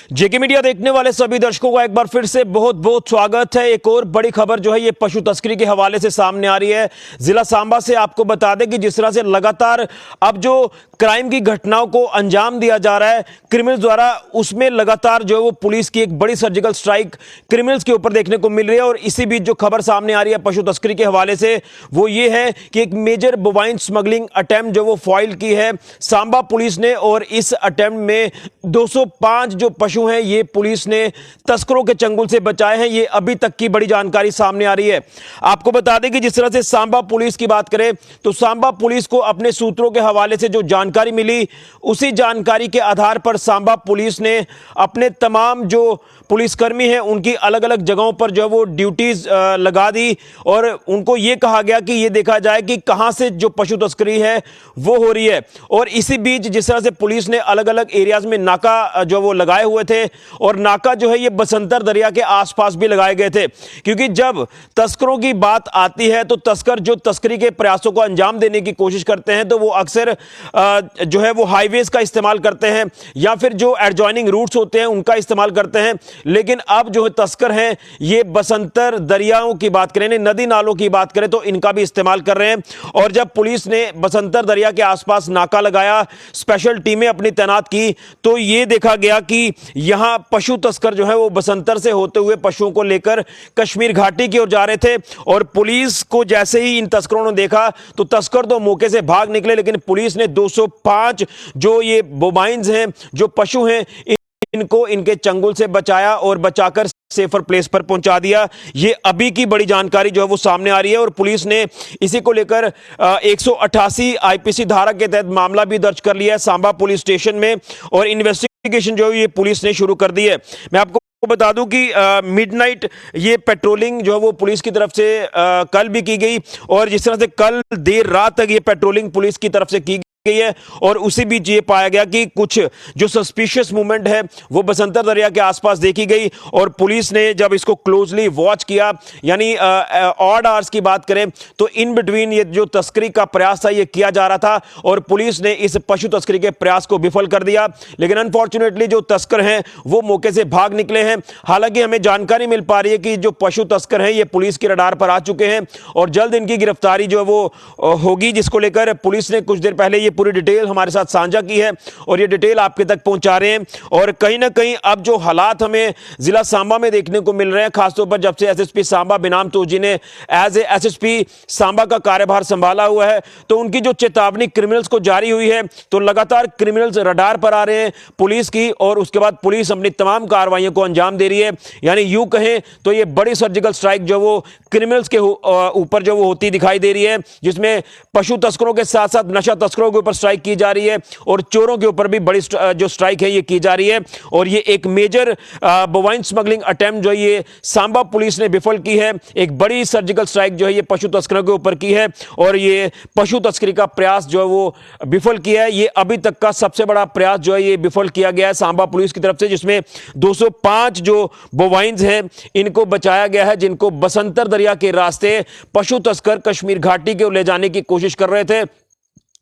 जेके media देखने वाले सभी दर्शकों का एक बार फिर से बहुत बहुत स्वागत है। एक और बड़ी खबर जो है ये पशु तस्करी के हवाले से सामने आ रही है। जिला सांबा से आपको बता दें कि जिस तरह से लगातार अब जो क्राइम की घटनाओं को अंजाम दिया जा रहा है क्रिमिनल्स द्वारा, उसमें लगातार जो है वो पुलिस की एक बड़ी सर्जिकल स्ट्राइक क्रिमिनल्स के ऊपर देखने को मिल रही है। और इसी बीच जो खबर सामने आ रही है पशु तस्करी के हवाले से वो ये है कि एक मेजर बोवाइन स्मगलिंग अटेम्प्ट जो वो फॉइल की है सांबा पुलिस ने, और इस अटेम्प्ट में 205 जो पशु हैं ये पुलिस ने तस्करों के चंगुल से बचाए हैं। ये अभी तक की बड़ी जानकारी सामने आ रही है। आपको बता दें कि जिस तरह से सांबा पुलिस की बात करें तो सांबा पुलिस को अपने सूत्रों के हवाले से जो जानकारी मिली उसी जानकारी के आधार पर सांबा पुलिस ने अपने तमाम जो पुलिसकर्मी हैं उनकी अलग अलग जगहों पर जो है वो ड्यूटीज लगा दी और उनको ये कहा गया कि ये देखा जाए कि कहां से जो पशु तस्करी है वो हो रही है। और इसी बीच जिस तरह से पुलिस ने अलग अलग एरियाज में नाका जो वो लगाए हुए थे, और नाका जो है ये बसंतर दरिया के आसपास भी लगाए गए थे, क्योंकि जब तस्करों की बात आती है तो तस्कर जो तस्करी के प्रयासों को अंजाम देने की कोशिश करते हैं तो वो अक्सर जो है वो हाईवेज का इस्तेमाल करते हैं या फिर जो एडजॉइनिंग रूट्स होते हैं उनका इस्तेमाल करते हैं। लेकिन अब जो तस्कर हैं ये बसंतर दरियाओं की बात करें, नदी नालों की बात करें तो इनका भी इस्तेमाल कर रहे हैं। और जब पुलिस ने बसंतर दरिया के आसपास नाका लगाया, स्पेशल टीमें अपनी तैनात की, तो ये देखा गया कि यहां पशु तस्कर जो है वो बसंतर से होते हुए पशुओं को लेकर कश्मीर घाटी की ओर जा रहे थे। और पुलिस को जैसे ही इन तस्करों ने देखा तो तस्कर तो मौके से भाग निकले, लेकिन पुलिस ने 205 जो ये बोबाइंस हैं, जो पशु हैं, इनको इनके चंगुल से बचाया और बचाकर सेफर प्लेस पर पहुंचा दिया। ये अभी की बड़ी जानकारी जो है वो सामने आ रही है। और पुलिस ने इसी को लेकर 188 आईपीसी धारा के तहत मामला भी दर्ज कर लिया है सांबा पुलिस स्टेशन में, और इन्वेस्टिगेशन जो है ये पुलिस ने शुरू कर दी है। मैं आपको बता दूं कि मिडनाइट ये पेट्रोलिंग जो है वो पुलिस की तरफ से कल भी की गई, और जिस तरह से कल देर रात तक ये पेट्रोलिंग पुलिस की तरफ से की गई है। और उसी बीच ये पाया गया कि कुछ जो सस्पिशियस मूवमेंट है वो बसंतर दरिया के आसपास देखी गई, और पुलिस ने जब इसको क्लोजली वॉच किया, यानी ऑड आवर्स की बात करें तो इन बिटवीन ये जो तस्करी का प्रयास था ये किया जा रहा था, और पुलिस ने इस पशु तस्करी के प्रयास को विफल कर दिया। लेकिन अनफॉर्चुनेटली जो तस्कर हैं वो मौके से भाग निकले हैं। हालांकि हमें जानकारी मिल पा रही है कि जो पशु तस्कर हैं ये पुलिस के रडार पर आ चुके हैं और जल्द इनकी गिरफ्तारी जो है वो होगी, जिसको लेकर पुलिस ने कुछ देर पहले ये पूरी डिटेल हमारे साथ साझा की है और ये डिटेल आपके तक पहुंचा रहे हैं। और कहीं ना कहीं अब जो हालात हमें जिला सांबा में देखने को मिल रहे हैं, खासतौर पर जब से एसएसपी सांबा बिनाम तोजी ने एज ए एसएसपी सांबा का कार्यभार संभाला हुआ है, तो उनकी जो चेतावनी क्रिमिनल्स को जारी हुई है, तो लगातार क्रिमिनल्स रडार पर आ रहे हैं पुलिस की, और उसके बाद पुलिस अपनी तमाम कार्रवाइयों को अंजाम दे रही है। यानी यूं कहें तो ये बड़ी सर्जिकल स्ट्राइक जो वो क्रिमिनल्स के ऊपर जो वो होती दिखाई दे रही है, जिसमें पशु तस्करों के साथ साथ नशा तस्करों के ऊपर स्ट्राइक की जा रही है और चोरों के ऊपर भी बड़ी जो स्ट्राइक है ये की जा रही है। और ये एक मेजर बोवाइन स्मगलिंग अटेम्प्ट जो ये सांबा पुलिस ने विफल की है, एक बड़ी सर्जिकल स्ट्राइक जो है ये पशु तस्करों के ऊपर की है, और ये पशु तस्करी का प्रयास जो है वो विफल किया है। ये अभी तक का सबसे बड़ा प्रयास जो है ये विफल किया गया है सांबा पुलिस की तरफ से, जिसमें 205 जो बोवाइंस हैं इनको बचाया गया है, जिनको बसंतर दरिया के रास्ते पशु तस्कर कश्मीर घाटी के ले जाने की कोशिश कर रहे थे।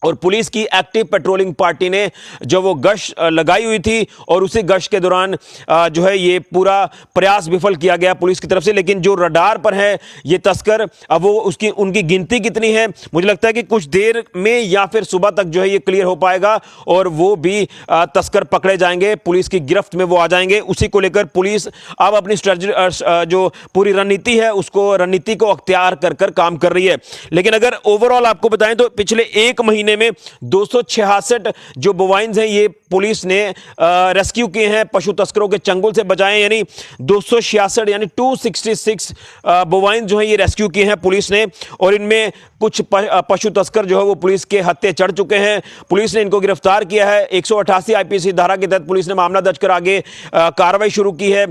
और पुलिस की एक्टिव पेट्रोलिंग पार्टी ने जो वो गश्त लगाई हुई थी, और उसी गश्त के दौरान जो है ये पूरा प्रयास विफल किया गया पुलिस की तरफ से। लेकिन जो रडार पर है ये तस्कर, अब वो उनकी गिनती कितनी है, मुझे लगता है कि कुछ देर में या फिर सुबह तक जो है ये क्लियर हो पाएगा और वो भी तस्कर पकड़े जाएंगे, पुलिस की गिरफ्त में वो आ जाएंगे। उसी को लेकर पुलिस अब अपनी स्ट्रेटजी जो पूरी रणनीति है उसको रणनीति को अख्तियार कर काम कर रही है। लेकिन अगर ओवरऑल आपको बताएं तो पिछले एक महीने में 266 जो बोवाइंस हैं ये पुलिस ने रेस्क्यू किए हैं, पशु तस्करों के चंगुल से बचाए, यानी 266 यानी 266 बोवाइंस जो है ये रेस्क्यू किए हैं पुलिस ने। और इनमें कुछ पशु तस्कर जो है वो पुलिस के हत्थे चढ़ चुके हैं, पुलिस ने इनको गिरफ्तार किया है। 188 आईपीसी धारा के तहत पुलिस ने मामला दर्ज कर आगे कार्रवाई शुरू की है।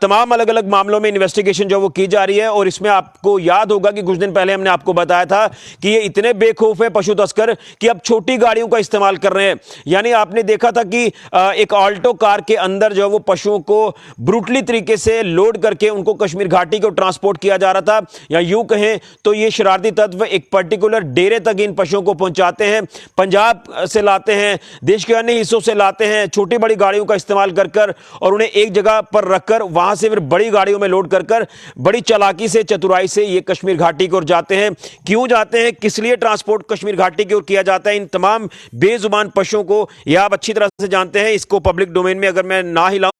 तमाम अलग अलग मामलों में इन्वेस्टिगेशन जो वो की जा रही है। और इसमें आपको याद होगा कि कुछ दिन पहले हमने आपको बताया था कि ये इतने बेखौफ है पशु तस्कर कि अब छोटी गाड़ियों का इस्तेमाल कर रहे हैं। यानी आपने देखा देखा था कि एक ऑल्टो कार के अंदर जो है वो पशुओं को ब्रूटली तरीके से लोड करके उनको कश्मीर घाटी को ट्रांसपोर्ट किया जा रहा था, या यूं कहें तो ये शरारती तत्व एक पर्टिकुलर डेरे तक इन पशुओं को पहुंचाते हैं, पंजाब से लाते हैं, देश के अन्य हिस्सों से लाते हैं, छोटी बड़ी गाड़ियों का इस्तेमाल कर और उन्हें एक जगह पर रखकर वहां से फिर बड़ी गाड़ियों में लोड कर बड़ी चालाकी से, चतुराई से ये कश्मीर घाटी की ओर जाते हैं। क्यों जाते हैं, किस लिए ट्रांसपोर्ट कश्मीर घाटी की ओर किया जाता है, इन तमाम बेजुबान पशुओं को यह आप अच्छी तरह से जानते हैं। इसको पब्लिक डोमेन में अगर मैं ना हिलाऊं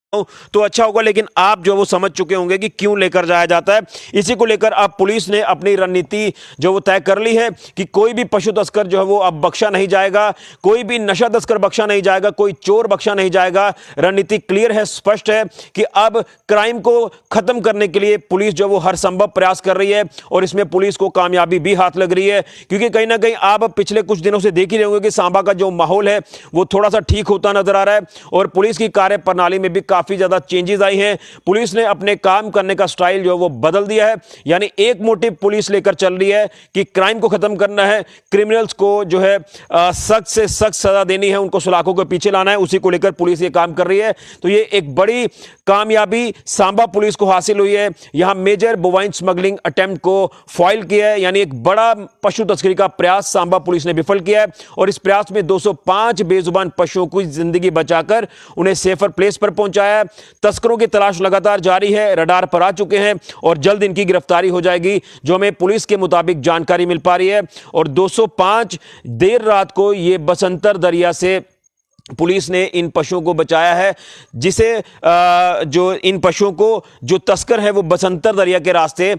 तो अच्छा होगा, लेकिन आप जो वो समझ चुके होंगे कि क्यों लेकर जाया जाता है। इसी को लेकर अब पुलिस ने अपनी रणनीति जो वो तय कर ली है कि कोई भी पशु तस्कर जो है वो अब बख्शा नहीं जाएगा, कोई भी नशा तस्कर बख्शा नहीं जाएगा, कोई चोर बख्शा नहीं जाएगा। रणनीति क्लियर है, स्पष्ट है कि अब क्राइम को खत्म करने के लिए पुलिस जो वो हर संभव प्रयास कर रही है और इसमें पुलिस को कामयाबी भी हाथ लग रही है, क्योंकि कहीं ना कहीं आप पिछले कुछ दिनों से देख ही रहे होंगे कि सांबा का जो माहौल है वो थोड़ा सा ठीक होता नजर आ रहा है और पुलिस की कार्य प्रणाली में भी काफी ज्यादा चेंजेस आई हैं। पुलिस ने अपने काम करने का स्टाइल जो वो बदल दिया है, यानी एक मोटिव पुलिस लेकर चल रही है कि क्राइम को खत्म करना है, क्रिमिनल्स को जो है सख्त से सख्त सजा देनी है, उनको सलाखों के पीछे लाना है। उसी को लेकर पुलिस ये काम कर रही है। तो ये एक बड़ी कामयाबी सांबा पुलिस को हासिल हुई है। यहां मेजर बोवाइन स्मगलिंग अटेम्प्ट को फॉइल किया है, यानी एक बड़ा पशु तस्करी का प्रयास सांबा पुलिस ने विफल किया है और इस प्रयास में 205 बेजुबान पशुओं की जिंदगी बचाकर उन्हें सेफर प्लेस पर पहुंचाया है। तस्करों की तलाश लगातार जारी है, रडार पर आ चुके हैं और जल्द इनकी गिरफ्तारी हो जाएगी, जो हमें पुलिस के मुताबिक जानकारी मिल पा रही है। और 205 देर रात को ये बसंतर दरिया से पुलिस ने इन पशुओं को बचाया है, जिसे जो इन पशुओं को जो तस्कर है वो बसंतर दरिया के रास्ते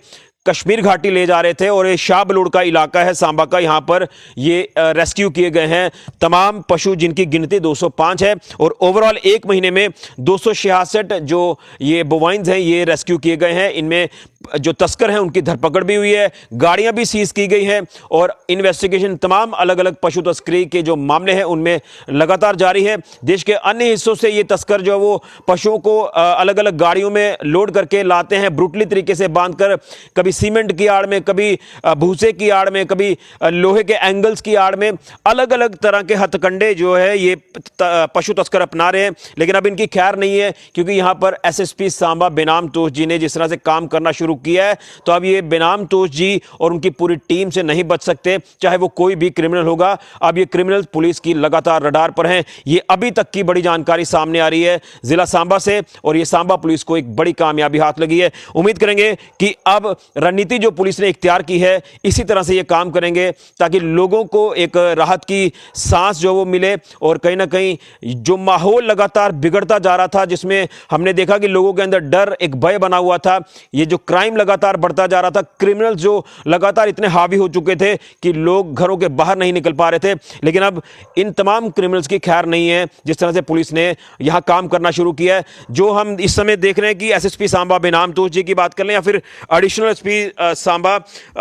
कश्मीर घाटी ले जा रहे थे और ये शाहबलूड़ का इलाका है सांबा का, यहां पर ये रेस्क्यू किए गए हैं तमाम पशु, जिनकी गिनती 205 है और ओवरऑल एक महीने में 266 जो ये बोवाइंस हैं ये रेस्क्यू किए गए हैं। इनमें जो तस्कर हैं उनकी धरपकड़ भी हुई है, गाड़ियां भी सीज की गई हैं और इन्वेस्टिगेशन तमाम अलग अलग पशु तस्करी के जो मामले हैं उनमें लगातार जारी है। देश के अन्य हिस्सों से ये तस्कर जो वो पशुओं को अलग अलग गाड़ियों में लोड करके लाते हैं, ब्रूटली तरीके से बांधकर, कभी सीमेंट की आड़ में, कभी भूसे की आड़ में, कभी लोहे के एंगल्स की आड़ में, अलग अलग तरह के हथकंडे जो है ये पशु तस्कर अपना रहे हैं। लेकिन अब इनकी खैर नहीं है, क्योंकि यहां पर एसएसपी सांबा बेनाम तोष जी ने जिस तरह से काम करना शुरू किया है, तो अब ये बेनाम तोष जी और उनकी पूरी टीम से नहीं बच सकते, चाहे वो कोई भी क्रिमिनल होगा। अब ये क्रिमिनल पुलिस की लगातार रडार पर हैं। ये अभी तक की बड़ी जानकारी सामने आ रही है जिला सांबा से और ये सांबा पुलिस को एक बड़ी कामयाबी हाथ लगी है। उम्मीद करेंगे कि अब रणनीति जो पुलिस ने इख्तियार की है इसी तरह से ये काम करेंगे, ताकि लोगों को एक राहत की सांस जो वो मिले और कहीं ना कहीं जो माहौल लगातार बिगड़ता जा रहा था, जिसमें हमने देखा कि लोगों के अंदर डर, एक भय बना हुआ था, ये जो क्राइम लगातार बढ़ता जा रहा था, क्रिमिनल जो लगातार इतने हावी हो चुके थे कि लोग घरों के बाहर नहीं निकल पा रहे थे, लेकिन अब इन तमाम क्रिमिनल्स की खैर नहीं है जिस तरह से पुलिस ने यहां काम करना शुरू किया है। जो हम इस समय देख रहे हैं कि एसएसपी सांबा बेनाम तोष जी की बात कर लें या फिर एडिशनल एसपी सांबा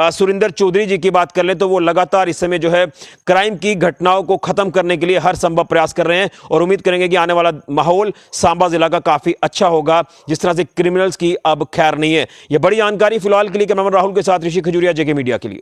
सुरिंदर चौधरी जी की बात कर लें, तो वो लगातार इस समय जो है क्राइम की घटनाओं को खत्म करने के लिए हर संभव प्रयास कर रहे हैं और उम्मीद करेंगे कि आने वाला माहौल सांबा जिला का काफी अच्छा होगा, जिस तरह से क्रिमिनल्स की अब खैर नहीं है। यह बड़ी जानकारी फिलहाल के लिए कैमरामैन राहुल के साथ ऋषि खजूरिया, जेके मीडिया के लिए।